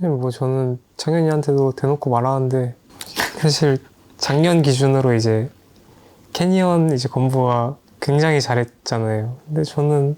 뭐 저는 창현이한테도 대놓고 말하는데 사실 작년 기준으로 이제 캐니언 이제 건부가 굉장히 잘했잖아요. 근데 저는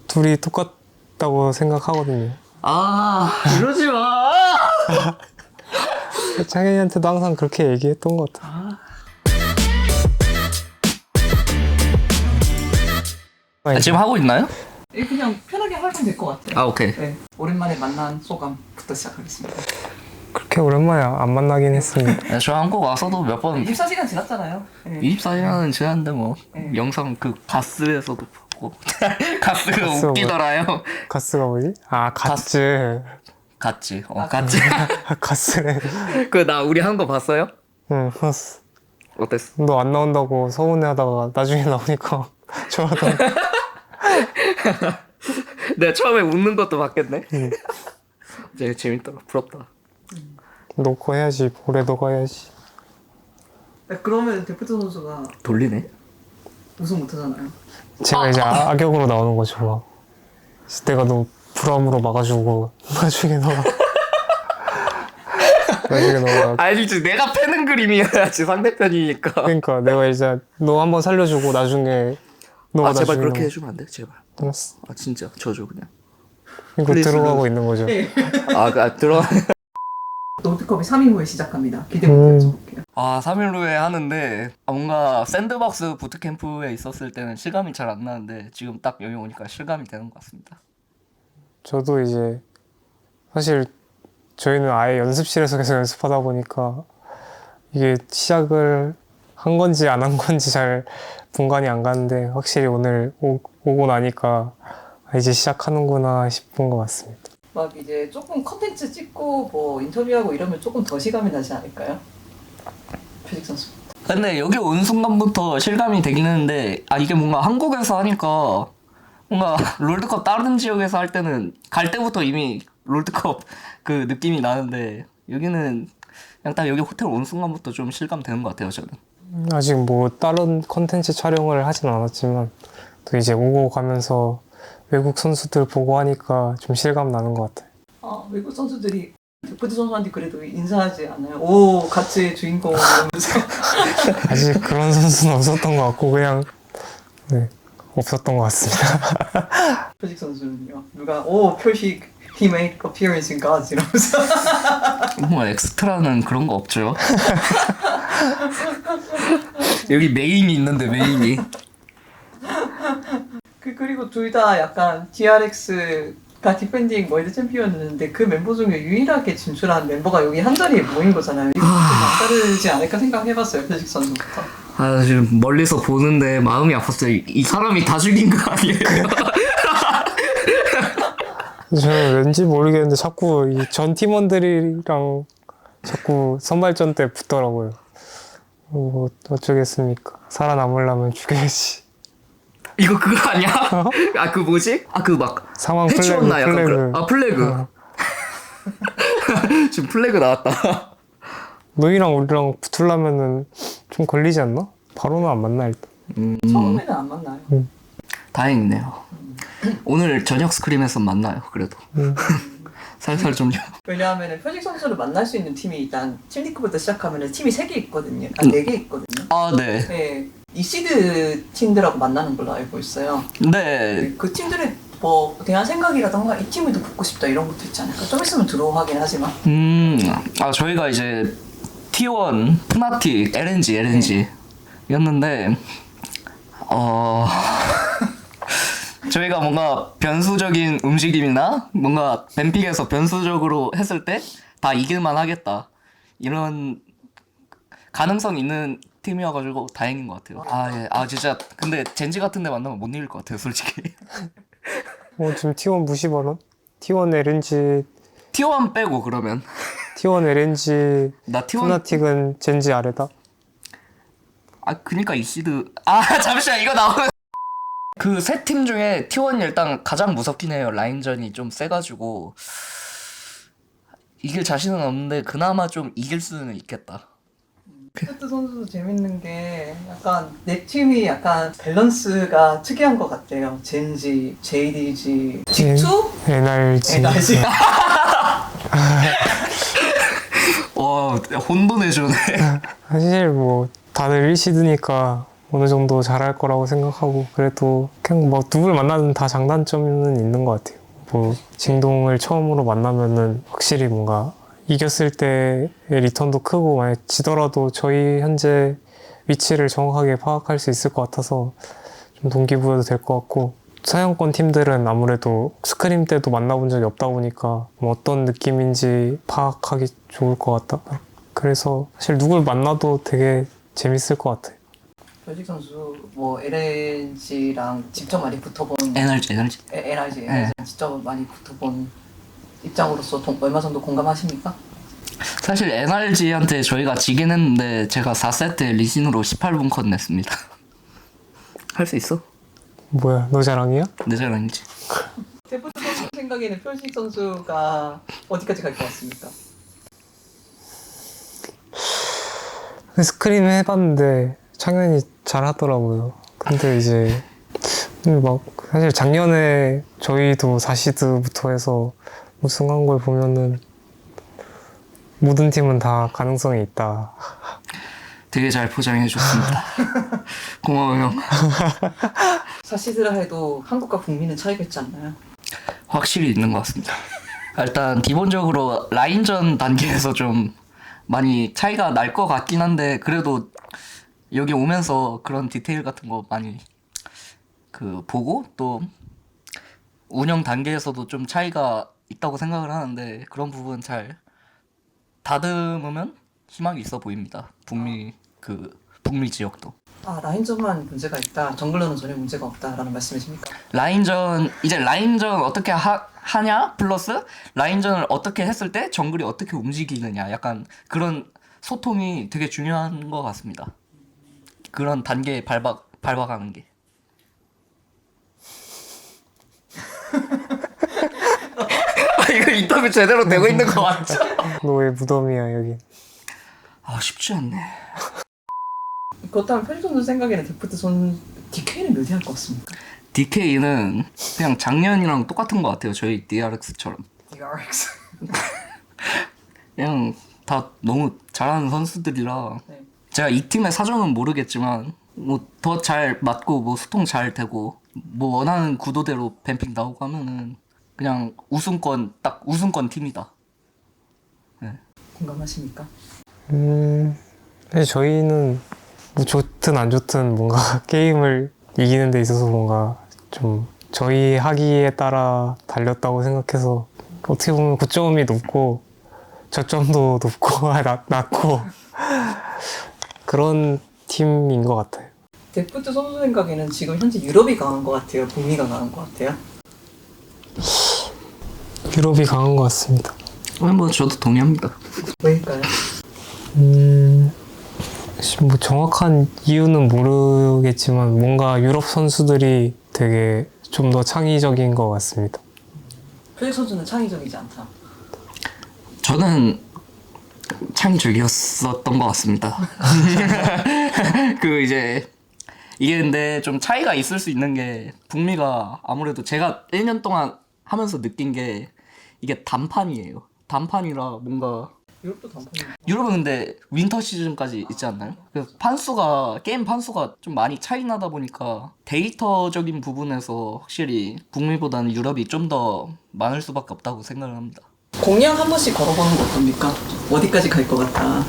둘이 똑같다고 생각하거든요. 아, 이러지 마! 창현이한테도 항상 그렇게 얘기했던 것 같아요. 지금 하고 있나요? 그냥 편하게 하면 될 것 같아요. 아, 오케이. 네, 오랜만에 만난 소감부터 시작하겠습니다. 그렇게 오랜만에 안 만나긴 했습니다. 네, 저 한국 와서도 몇 번 24시간 지났잖아요. 네. 24시간은 지났는데 뭐 네. 영상 그 가스에서도 봤고 가스가 가스 웃기더라요. 가스가 뭐지? 아 가스. 갔지. 아, 갔지. 가스래. 그 나 우리 한 거 봤어요? 응 봤어. 어땠어? 너 안 나온다고 서운해하다가 나중에 나오니까 좋아하던데. 내가 처음에 웃는 것도 봤겠네. 응. 되게 재밌더라. 부럽다. 너 거 해야지. 올해 너가 해야지. 그러면 데프트 선수가 돌리네. 우승 못하잖아요. 제가 이제 악역으로 나오는 거죠. 막. 내가 너 불암으로 막아주고 나중에 너가 알지. 내가 패는 그림이어야지 상대편이니까. 그러니까 내가 이제 너 한번 살려주고 나중에 너가 제발 나중에 그렇게 해주면 안 돼? 제발. 알았어. 아 진짜 저줘 그냥. 이거 플리즈. 들어가고 있는 거죠. 네. 들어. 롤드컵이 3일 후에 시작합니다. 기대부터 여쭤볼게요. 3일 후에 하는데 뭔가 샌드박스 부트캠프에 있었을 때는 실감이 잘 안 나는데 지금 딱 여기 오니까 실감이 되는 것 같습니다. 저도 이제 사실 저희는 아예 연습실에서 계속 연습하다 보니까 이게 시작을 한 건지 안 한 건지 잘 분간이 안 가는데 확실히 오늘 오고 나니까 이제 시작하는구나 싶은 것 같습니다. 막 이제 조금 컨텐츠 찍고 뭐 인터뷰하고 이러면 조금 더 실감이 나지 않을까요? 표직 선수. 근데 여기 온 순간부터 실감이 되긴 했는데 이게 뭔가 한국에서 하니까 뭔가 롤드컵 다른 지역에서 할 때는 갈 때부터 이미 롤드컵 그 느낌이 나는데 여기는 그냥 딱 여기 호텔 온 순간부터 좀 실감되는 것 같아요 저는. 아직 뭐 다른 컨텐츠 촬영을 하진 않았지만 또 이제 오고 가면서 외국 선수들 보고 하니까 좀 실감 나는 것 같아요. 외국 선수들이 데프트 선수한테 그래도 인사하지 않아요? 오, 같이 주인공 이러면서. 아직 그런 선수는 없었던 것 같고 그냥 네, 없었던 것 같습니다. 표직 선수는요? 누가 오, 표식 he made appearance in Gods 이러면서. 뭐 엑스트라는 그런 거 없죠. 여기 메인이 있는데 메인이. 그리고 둘 다 약간 DRX가 디펜딩 월드 챔피언이었는데 그 멤버 중에 유일하게 진출한 멤버가 여기 한 자리에 모인 거잖아요. 이거 좀 남다르지 않을까 생각해봤어요, 표식 선수부터. 지금 멀리서 보는데 마음이 아팠어요. 이 사람이 다 죽인 거 아니에요? 저는 왠지 모르겠는데 자꾸 이 전 팀원들이랑 자꾸 선발전 때 붙더라고요. 뭐 어쩌겠습니까? 살아남으려면 죽여야지. 이거 그거 아니야? 그 뭐지? 그 막 상황 해치웠나 약간 플래그. 플래그. 지금 플래그 나왔다. 너희랑 우리랑 붙으려면은 좀 걸리지 않나? 바로는 안 만나 일단. 처음에는 안 만나요. 다행이네요. 오늘 저녁 스크림에서 만나요. 그래도 살살 좀. 왜냐하면 표식 선수를 만날 수 있는 팀이 일단 팀리그부터 시작하면 팀이 3개 있거든요. 4개 있거든요. 네. 네, 이 시드 팀들하고 만나는 걸로 알고 있어요. 네. 그 팀들의 뭐 대한 생각이라던가 이 팀에도 붙고 싶다 이런 것도 있지 않을까? 좀 있으면 들어오긴 하지만. 저희가 이제 T1, 푸나틱, LNG 였는데 저희가 뭔가 변수적인 움직임이나 뭔가 뱀픽에서 변수적으로 했을 때 다 이길만 하겠다 이런 가능성 있는 팀이어가지고 다행인 것 같아요. 예. 진짜 근데 젠지 같은 데 만나면 못 이길 것 같아요 솔직히. 지금 T1 무시 발언? T1 LNG T1 빼고 그러면 T1 LNG 나 T1 푸나틱은 젠지 아래다? 그니까 이 시드 잠시만 이거 나오면 그 세 팀 중에 T1이 일단 가장 무섭긴 해요. 라인전이 좀 세가지고 이길 자신은 없는데 그나마 좀 이길 수는 있겠다. 세트 선수도 재밌는 게 약간 내 팀이 약간 밸런스가 특이한 것 같아요. 젠지, JDG, G2, NRG. NRG. 혼돈해주네. 사실 뭐 다들 1시드니까 어느 정도 잘할 거라고 생각하고 그래도 그냥 뭐 누굴 만나든 다 장단점은 있는 것 같아요. 뭐 징동을 처음으로 만나면은 확실히 뭔가 이겼을 때의 리턴도 크고 만약 지더라도 저희 현재 위치를 정확하게 파악할 수 있을 것 같아서 좀 동기부여도 될 것 같고 서양권 팀들은 아무래도 스크림 때도 만나본 적이 없다 보니까 뭐 어떤 느낌인지 파악하기 좋을 것 같다. 그래서 사실 누굴 만나도 되게 재밌을 것 같아요. 별식 선수 뭐 LNG랑 직접 많이 붙어본 에너지. NRG랑 직접 많이 붙어본 입장으로서 얼마 정도 공감하십니까? 사실 NRG한테 저희가 지긴 했는데 제가 4세트 리신으로 18분 컷 냈습니다. 할 수 있어? 뭐야, 너 자랑이야? 내 자랑이지. 데프트 선수 생각에는 별식 선수가 어디까지 갈 것 같습니까? 스크림 해봤는데 창현이 잘하더라고요. 근데 이제 막 사실 작년에 저희도 4시드부터 해서 우승한 걸 보면은 모든 팀은 다 가능성이 있다. 되게 잘 포장해 줬습니다. 고마워 형. 사시드라 해도 한국과 북미는 차이가 있지 않나요? 확실히 있는 것 같습니다. 일단 기본적으로 라인전 단계에서 좀 많이 차이가 날 것 같긴 한데 그래도 여기 오면서 그런 디테일 같은 거 많이 보고 또 운영 단계에서도 좀 차이가 있다고 생각을 하는데 그런 부분 잘 다듬으면 희망이 있어 보입니다. 북미 지역도. 라인전만 문제가 있다. 정글러는 전혀 문제가 없다라는 말씀이십니까? 라인전 어떻게 하냐 플러스 라인전을 어떻게 했을 때 정글이 어떻게 움직이느냐 약간 그런 소통이 되게 중요한 것 같습니다. 그런 단계에 밟아가는 게. 이거 인터뷰 제대로 되고 있는 거 맞죠? 너의 무덤이야 여기. 쉽지 않네. 그렇다면 편식 선수 생각에는 데프트 DK는 몇 위 할 것 같습니까? DK는 그냥 작년이랑 똑같은 것 같아요. 저희 DRX처럼. DRX. 그냥 다 너무 잘하는 선수들이라 네. 제가 이 팀의 사정은 모르겠지만 뭐 더 잘 맞고 뭐 소통 잘 되고 뭐 원하는 구도대로 뱀픽 나오고 하면은 그냥 우승권 팀이다. 공감하십니까? 사실 저희는 뭐 좋든 안 좋든 뭔가 게임을 이기는 데 있어서 뭔가 좀 저희 하기에 따라 달렸다고 생각해서 어떻게 보면 9점이 높고 저점도 높고 낮고 그런 팀인 것 같아요. 데프트 선수 생각에는 지금 현재 유럽이 강한 것 같아요? 북미가 강한 것 같아요? 유럽이 강한 것 같습니다. 뭐 저도 동의합니다. 왜일까요? 뭐 정확한 이유는 모르겠지만 뭔가 유럽 선수들이 되게 좀 더 창의적인 것 같습니다. 편식 선수는 창의적이지 않다. 저는 창의적이었었던 것 같습니다. 이게 근데 좀 차이가 있을 수 있는 게 북미가 아무래도 제가 1년 동안 하면서 느낀 게 이게 단판이에요. 단판이라 뭔가 유럽도 단판이. 유럽은 근데 윈터 시즌까지 있지 않나요? 그 게임 판수가 좀 많이 차이 나다 보니까 데이터적인 부분에서 확실히 북미보다는 유럽이 좀 더 많을 수밖에 없다고 생각을 합니다. 공략 한 번씩 걸어보는 거 어떻습니까? 어디까지 갈 것 같다.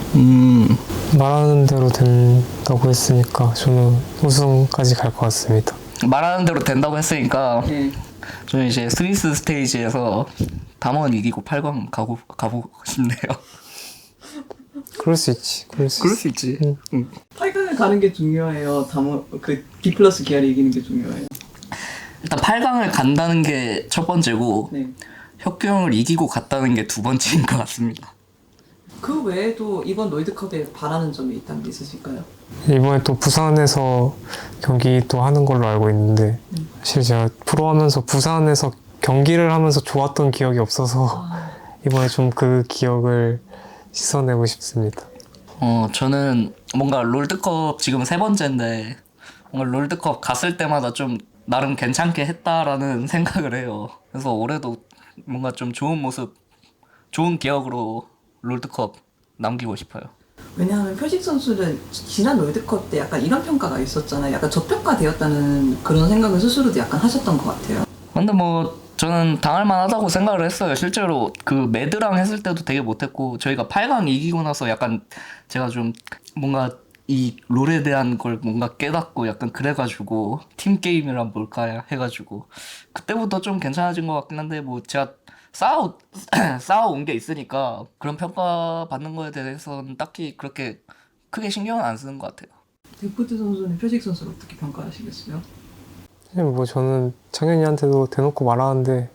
말하는 대로 된다고 했으니까 저는 우승까지 갈 것 같습니다. 말하는 대로 된다고 했으니까 네. 저는 이제 스위스 스테이지에서 담원 이기고 8강 가보고 싶네요. 그럴 수 있지. 그럴 수 있지. 8강을 가는 게 중요해요. B 플러스 기아를 이기는 게 중요해요. 일단 8강을 간다는 게 첫 번째고 네. 혁규 형을 이기고 갔다는 게 두 번째인 것 같습니다. 그 외에도 이번 롤드컵에 바라는 점이 있다는 게 있으실까요? 이번에 또 부산에서 경기 또 하는 걸로 알고 있는데 사실 제가 프로 하면서 부산에서 경기를 하면서 좋았던 기억이 없어서 이번에 좀 그 기억을 씻어내고 싶습니다. 저는 뭔가 롤드컵 지금 3번째인데 뭔가 롤드컵 갔을 때마다 좀 나름 괜찮게 했다라는 생각을 해요. 그래서 올해도 뭔가 좀 좋은 모습, 좋은 기억으로 롤드컵 남기고 싶어요. 왜냐하면 표식 선수는 지난 월드컵 때 약간 이런 평가가 있었잖아요. 약간 저평가되었다는 그런 생각을 스스로도 약간 하셨던 것 같아요. 근데 뭐 저는 당할 만하다고 생각을 했어요. 실제로 그 매드랑 했을 때도 되게 못했고 저희가 8강 이기고 나서 약간 제가 좀 뭔가 이 롤에 대한 걸 뭔가 깨닫고 약간 그래가지고 팀 게임이란 뭘까 해가지고 그때부터 좀 괜찮아진 것 같긴 한데 뭐 제가 쌓아온 게 있으니까 그런 평가 받는 거에 대해서는 딱히 그렇게 크게 신경은 안 쓰는 것 같아요. 데프트 선수는 표식 선수를 어떻게 평가하시겠어요? 사실 뭐 저는 창현이한테도 대놓고 말하는데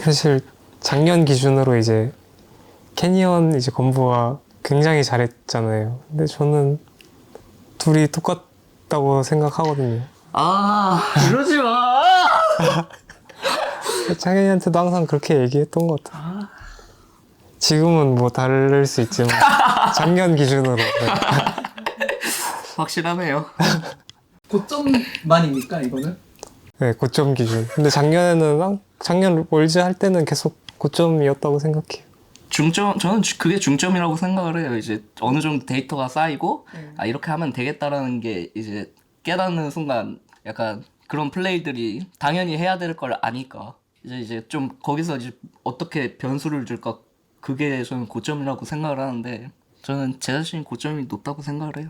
사실 작년 기준으로 이제 캐니언 이제 건부가 굉장히 잘했잖아요. 근데 저는 둘이 똑같다고 생각하거든요. 아 이러지 마. 창현이한테도 항상 그렇게 얘기했던 것 같아요. 지금은 뭐 다를 수 있지만 작년 기준으로. 네. 확실하네요. 고점만입니까 이거는? 네, 고점 기준. 근데 작년 월즈 할 때는 계속 고점이었다고 생각해요. 저는 그게 중점이라고 생각을 해요. 이제 어느 정도 데이터가 쌓이고 네. 아 이렇게 하면 되겠다라는 게 이제 깨닫는 순간 약간 그런 플레이들이 당연히 해야 될 걸 아니까 이제 좀 거기서 이제 어떻게 변수를 줄까 그게 저는 고점이라고 생각을 하는데 저는 제 자신이 고점이 높다고 생각을 해요.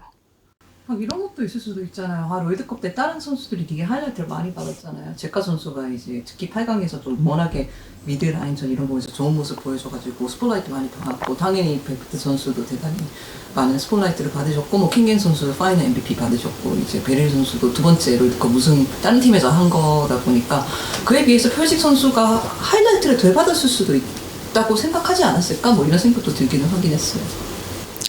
막 이런 것도 있을 수도 있잖아요. 롤드컵 때 다른 선수들이 되게 하이라이트를 많이 받았잖아요. 제카 선수가 이제 특히 8강에서도 워낙에 미드 라인전 이런 거에서 좋은 모습 보여줘가지고 스포트라이트 많이 받았고 당연히 베프트 선수도 대단히 많은 스포트라이트를 받으셨고 뭐 킹겐 선수 파이널 MVP 받으셨고 이제 베릴 선수도 두 번째 롤드컵 우승 다른 팀에서 한 거다 보니까 그에 비해서 표식 선수가 하이라이트를 덜 받았을 수도 있다고 생각하지 않았을까? 뭐 이런 생각도 들기는 하긴 했어요.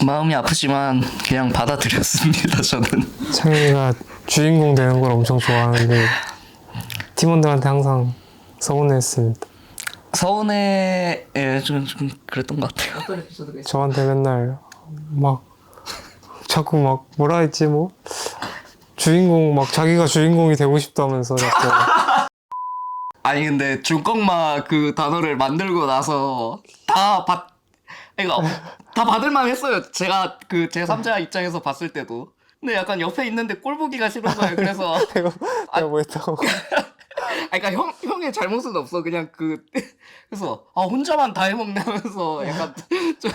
마음이 아프지만 그냥 받아들였습니다. 저는. 창현이가 주인공 되는 걸 엄청 좋아하는데 팀원들한테 항상 서운해했습니다. 서운해 좀 그랬던 것 같아요. 어떤 에피소드가 있어요? 저한테 맨날 막 자꾸 막 뭐라 했지 뭐 주인공 막 자기가 주인공이 되고 싶다면서 자꾸 아니 근데 중꺾마 그 단어를 만들고 나서 그러니까 다 받을만 했어요. 제가 그 제3자 입장에서 봤을 때도. 근데 약간 옆에 있는데 꼴 보기가 싫은 거예요. 그래서 내가 뭐 했다고. 아니, 그러니까 형의 잘못은 없어. 그냥 그래서 혼자만 다 해먹냐면서 약간 좀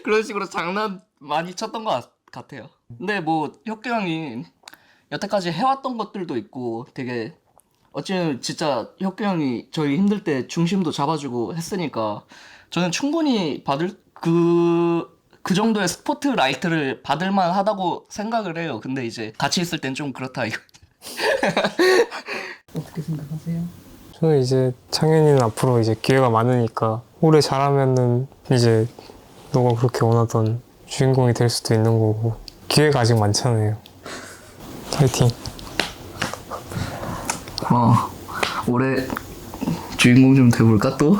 그런 식으로 장난 많이 쳤던 것 같아요. 근데 뭐 혁규 형이 여태까지 해왔던 것들도 있고 되게 어찌면 진짜 혁규 형이 저희 힘들 때 중심도 잡아주고 했으니까 저는 충분히 받을 그 정도의 스포트라이트를 받을만 하다고 생각을 해요. 근데 이제 같이 있을 땐 좀 그렇다 이거. 어떻게 생각하세요? 저는 이제 창현이는 앞으로 이제 기회가 많으니까 올해 잘하면은 이제 너가 그렇게 원하던 주인공이 될 수도 있는 거고 기회가 아직 많잖아요. 파이팅. 올해 주인공 좀 돼볼까 또?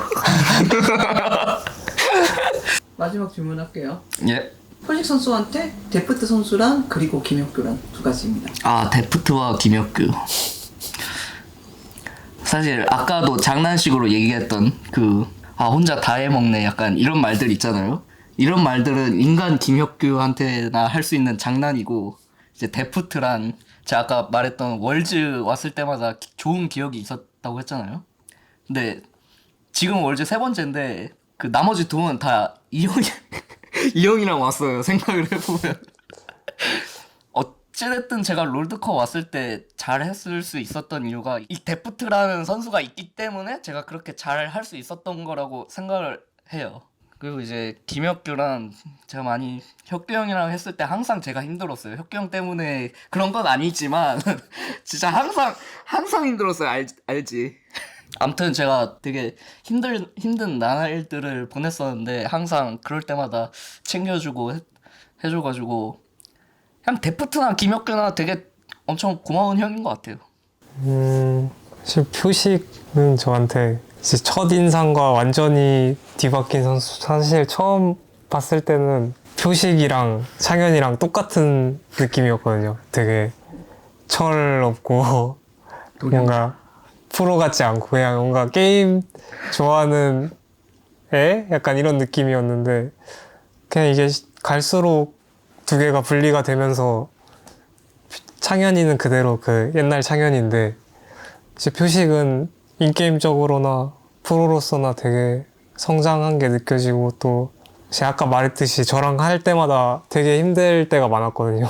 마지막 질문할게요. 예. 표식 선수한테 데프트 선수랑 그리고 김혁규랑 두 가지입니다. 데프트와 김혁규. 사실 아까도 장난식으로 얘기했던 혼자 다 해먹네 약간 이런 말들 있잖아요. 이런 말들은 인간 김혁규한테나 할 수 있는 장난이고 이제 데프트란 제가 아까 말했던 월즈 왔을 때마다 좋은 기억이 있었다고 했잖아요. 근데 지금 월즈 3번째인데 그 나머지 2번 다 이형이랑 왔어요. 생각을 해보면 어찌됐든 제가 롤드컵 왔을 때 잘했을 수 있었던 이유가 이 데프트라는 선수가 있기 때문에 제가 그렇게 잘 할 수 있었던 거라고 생각을 해요. 그리고 이제 김혁규랑 제가 많이 혁규 형이랑 했을 때 항상 제가 힘들었어요. 혁규 형 때문에 그런 건 아니지만 진짜 항상 힘들었어요. 알지? 아무튼 제가 되게 힘든 나날들을 보냈었는데 항상 그럴 때마다 챙겨주고 해줘가지고 그냥 데프트나 김혁규나 되게 엄청 고마운 형인 것 같아요. 사실 표식은 저한테 이제 첫인상과 완전히 뒤바뀐 선수. 사실 처음 봤을 때는 표식이랑 창현이랑 똑같은 느낌이었거든요. 되게 철없고 뭔가 프로 같지 않고 그냥 뭔가 게임 좋아하는 애? 약간 이런 느낌이었는데 그냥 이게 갈수록 두 개가 분리가 되면서 창현이는 그대로 그 옛날 창현인데 이제 표식은 인게임적으로나 프로로서나 되게 성장한 게 느껴지고 또 제가 아까 말했듯이 저랑 할 때마다 되게 힘들 때가 많았거든요.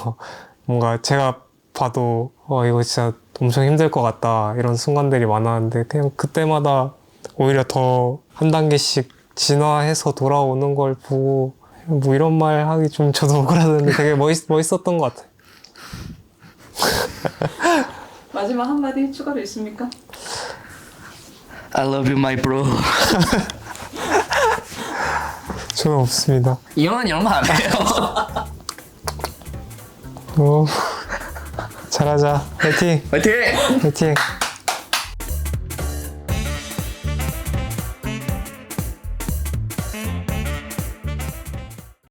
뭔가 제가 봐도 이거 진짜 엄청 힘들 것 같다 이런 순간들이 많았는데 그냥 그때마다 오히려 더 한 단계씩 진화해서 돌아오는 걸 보고 뭐 이런 말 하기 좀 저도 억울하는데 되게 멋있었던 것 같아요. 마지막 한마디 추가로 있습니까? I love you, my bro. 저는 없습니다. 이런 거 안 해요. 잘하자. 화이팅! 화이팅! 화이팅!